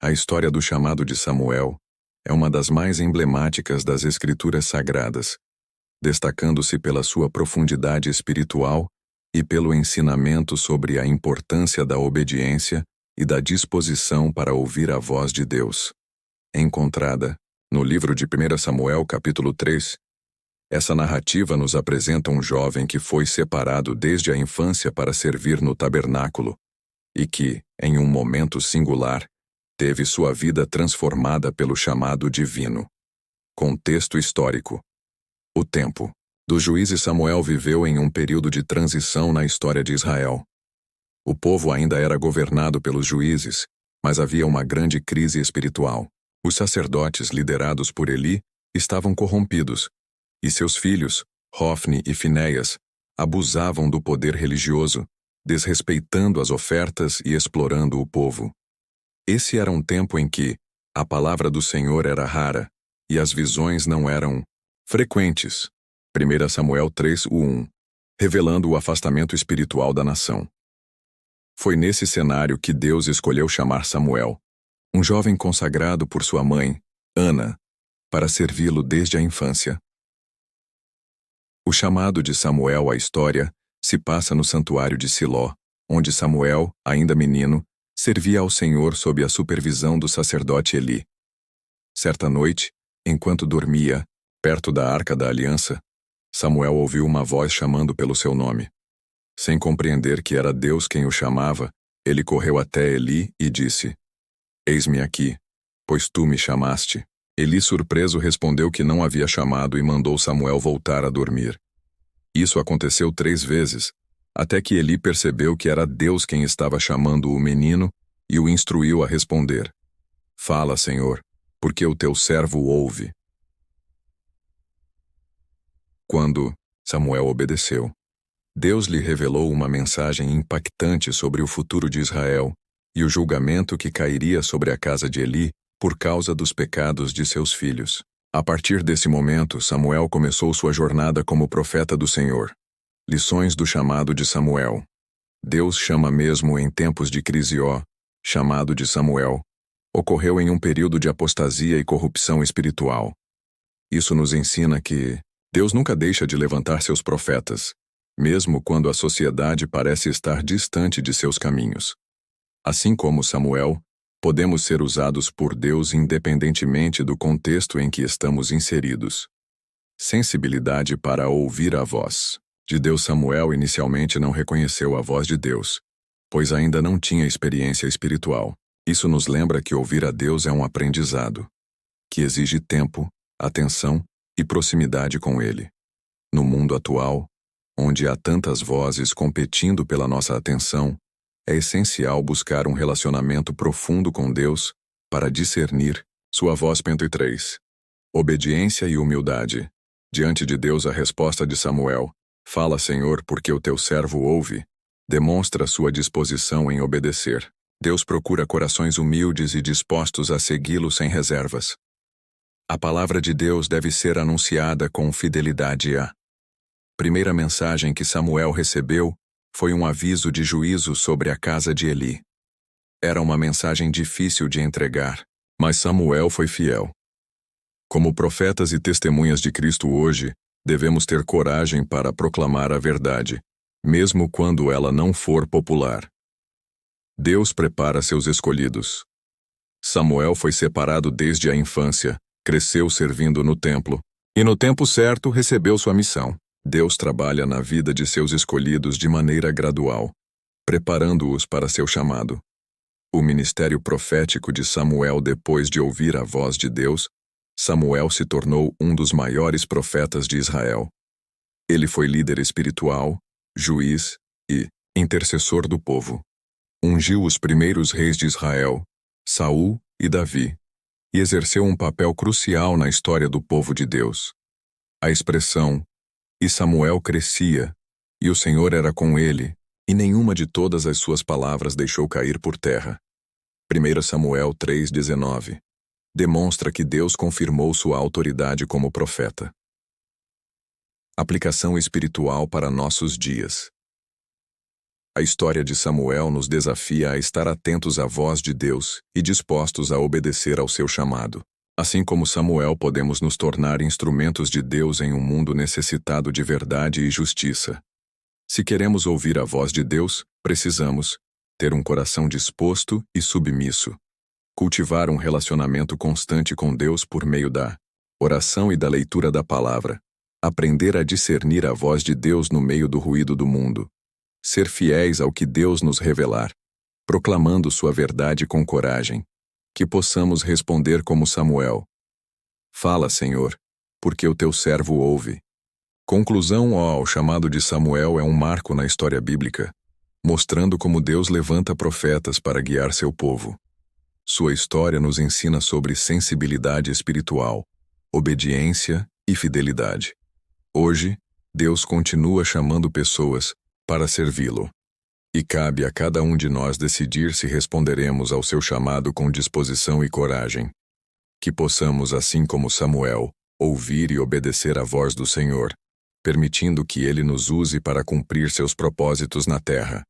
A história do chamado de Samuel é uma das mais emblemáticas das Escrituras Sagradas, destacando-se pela sua profundidade espiritual e pelo ensinamento sobre a importância da obediência e da disposição para ouvir a voz de Deus. Encontrada no livro de 1 Samuel, capítulo 3, essa narrativa nos apresenta um jovem que foi separado desde a infância para servir no tabernáculo e que, em um momento singular, teve sua vida transformada pelo chamado divino. Contexto histórico. O tempo dos juízes. Samuel viveu em um período de transição na história de Israel. O povo ainda era governado pelos juízes, mas havia uma grande crise espiritual. Os sacerdotes liderados por Eli estavam corrompidos, e seus filhos, Hofni e Finéias, abusavam do poder religioso, desrespeitando as ofertas e explorando o povo. Esse era um tempo em que a palavra do Senhor era rara e as visões não eram frequentes. 1 Samuel 3:1, revelando o afastamento espiritual da nação. Foi nesse cenário que Deus escolheu chamar Samuel, um jovem consagrado por sua mãe, Ana, para servi-lo desde a infância. O chamado de Samuel à história se passa no santuário de Siló, onde Samuel, ainda menino, servia ao Senhor sob a supervisão do sacerdote Eli. Certa noite, enquanto dormia, perto da Arca da Aliança, Samuel ouviu uma voz chamando pelo seu nome. Sem compreender que era Deus quem o chamava, ele correu até Eli e disse: "Eis-me aqui, pois tu me chamaste." Eli, surpreso, respondeu que não havia chamado e mandou Samuel voltar a dormir. Isso aconteceu 3 vezes, até que Eli percebeu que era Deus quem estava chamando o menino e o instruiu a responder: "Fala, Senhor, porque o teu servo ouve." Quando Samuel obedeceu, Deus lhe revelou uma mensagem impactante sobre o futuro de Israel e o julgamento que cairia sobre a casa de Eli por causa dos pecados de seus filhos. A partir desse momento, Samuel começou sua jornada como profeta do Senhor. Lições do chamado de Samuel. Deus chama mesmo em tempos de crise. O chamado de Samuel ocorreu em um período de apostasia e corrupção espiritual. Isso nos ensina que Deus nunca deixa de levantar seus profetas, mesmo quando a sociedade parece estar distante de seus caminhos. Assim como Samuel, podemos ser usados por Deus independentemente do contexto em que estamos inseridos. Sensibilidade para ouvir a voz de Deus. Samuel inicialmente não reconheceu a voz de Deus, pois ainda não tinha experiência espiritual. Isso nos lembra que ouvir a Deus é um aprendizado, que exige tempo, atenção e proximidade com Ele. No mundo atual, onde há tantas vozes competindo pela nossa atenção, é essencial buscar um relacionamento profundo com Deus para discernir sua voz. 3. Obediência e humildade. Diante de Deus, a resposta de Samuel: "Fala, Senhor, porque o teu servo ouve", demonstra sua disposição em obedecer. Deus procura corações humildes e dispostos a segui-lo sem reservas. A palavra de Deus deve ser anunciada com fidelidade. A primeira mensagem que Samuel recebeu foi um aviso de juízo sobre a casa de Eli. Era uma mensagem difícil de entregar, mas Samuel foi fiel. Como profetas e testemunhas de Cristo hoje, devemos ter coragem para proclamar a verdade, mesmo quando ela não for popular. Deus prepara seus escolhidos. Samuel foi separado desde a infância, cresceu servindo no templo, e no tempo certo recebeu sua missão. Deus trabalha na vida de seus escolhidos de maneira gradual, preparando-os para seu chamado. O ministério profético de Samuel. Depois de ouvir a voz de Deus, Samuel se tornou um dos maiores profetas de Israel. Ele foi líder espiritual, juiz e intercessor do povo. Ungiu os primeiros reis de Israel, Saul e Davi, e exerceu um papel crucial na história do povo de Deus. A expressão "E Samuel crescia, e o Senhor era com ele, e nenhuma de todas as suas palavras deixou cair por terra." 1 Samuel 3:19. Demonstra que Deus confirmou sua autoridade como profeta. Aplicação espiritual para nossos dias. A história de Samuel nos desafia a estar atentos à voz de Deus e dispostos a obedecer ao seu chamado. Assim como Samuel, podemos nos tornar instrumentos de Deus em um mundo necessitado de verdade e justiça. Se queremos ouvir a voz de Deus, precisamos ter um coração disposto e submisso, cultivar um relacionamento constante com Deus por meio da oração e da leitura da palavra, aprender a discernir a voz de Deus no meio do ruído do mundo, ser fiéis ao que Deus nos revelar, proclamando sua verdade com coragem, que possamos responder como Samuel: Fala, Senhor, porque o teu servo ouve. Conclusão ao chamado de Samuel é um marco na história bíblica, mostrando como Deus levanta profetas para guiar seu povo. Sua história nos ensina sobre sensibilidade espiritual, obediência e fidelidade. Hoje, Deus continua chamando pessoas para servi-lo. E cabe a cada um de nós decidir se responderemos ao seu chamado com disposição e coragem. Que possamos, assim como Samuel, ouvir e obedecer à voz do Senhor, permitindo que Ele nos use para cumprir seus propósitos na terra.